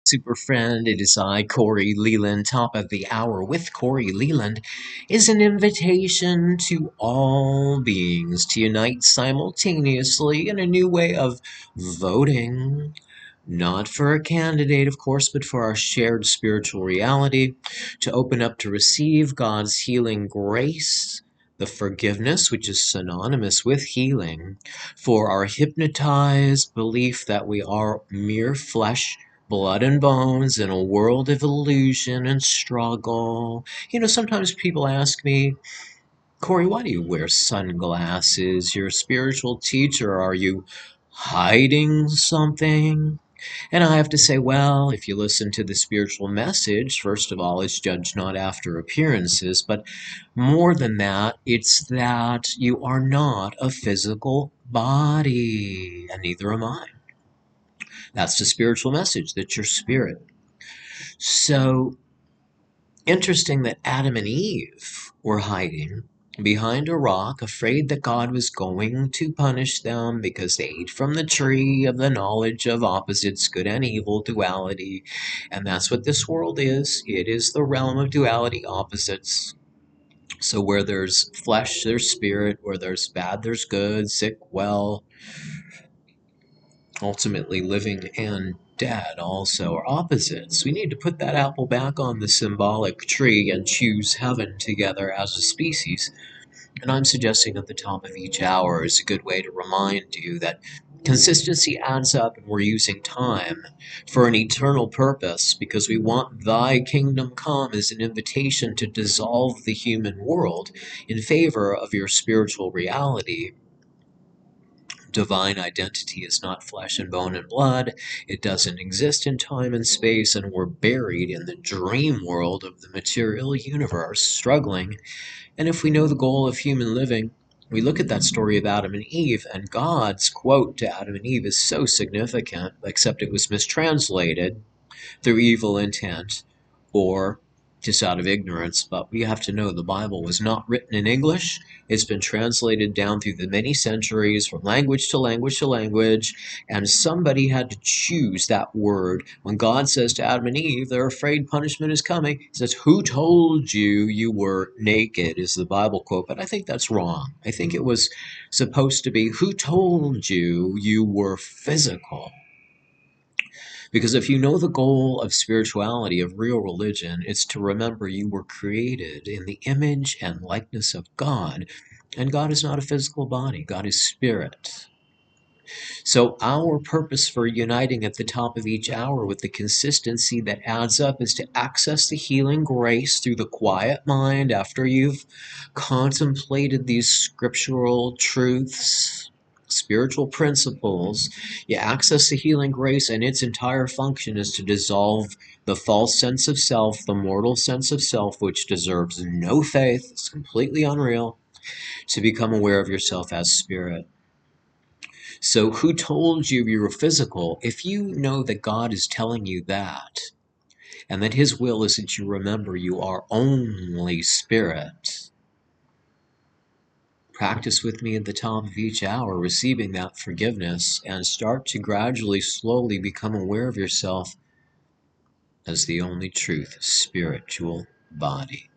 Super friend, it is I, Corey Leland. Top of the hour with Corey Leland is an invitation to all beings to unite simultaneously in a new way of voting. Not for a candidate, of course, but for our shared spiritual reality, to open up to receive God's healing grace, the forgiveness, which is synonymous with healing, for our hypnotized belief that we are mere flesh, blood and bones in a world of illusion and struggle. Sometimes people ask me, Corey, why do you wear sunglasses? You're a spiritual teacher. Are you hiding something? And I have to say, well, if you listen to the spiritual message, first of all, it's judge not after appearances, but more than that, it's that you are not a physical body, and neither am I. That's the spiritual message, that you're spirit. So interesting that Adam and Eve were hiding behind a rock, afraid that God was going to punish them because they ate from the tree of the knowledge of opposites, good and evil, duality. And that's what this world is. It is the realm of duality, opposites. So where there's flesh, there's spirit. Where there's bad, there's good, sick, well, ultimately living and dead also are opposites. We need to put that apple back on the symbolic tree and choose heaven together as a species. And I'm suggesting at the top of each hour is a good way to remind you that consistency adds up, and we're using time for an eternal purpose because we want thy kingdom come as an invitation to dissolve the human world in favor of your spiritual reality. Divine identity is not flesh and bone and blood. It doesn't exist in time and space, and we're buried in the dream world of the material universe, struggling. And if we know the goal of human living, we look at that story of Adam and Eve, and God's quote to Adam and Eve is so significant, except it was mistranslated through evil intent or just out of ignorance. But we have to know the Bible was not written in English. It's been translated down through the many centuries from language to language to language, and somebody had to choose that word. When God says to Adam and Eve, they're afraid punishment is coming, he says, who told you you were naked, is the Bible quote. But I think that's wrong. I think it was supposed to be, who told you you were physical? Because if you know the goal of spirituality, of real religion, it's to remember you were created in the image and likeness of God. And God is not a physical body, God is spirit. So our purpose for uniting at the top of each hour with the consistency that adds up is to access the healing grace through the quiet mind after you've contemplated these scriptural truths, spiritual principles. You access the healing grace, and its entire function is to dissolve the false sense of self, the mortal sense of self, which deserves no faith, it's completely unreal, to become aware of yourself as spirit. So who told you you were physical? If you know that God is telling you that, and that his will is that you remember you are only spirit, practice with me at the top of each hour, receiving that forgiveness, and start to gradually, slowly become aware of yourself as the only truth, spiritual body.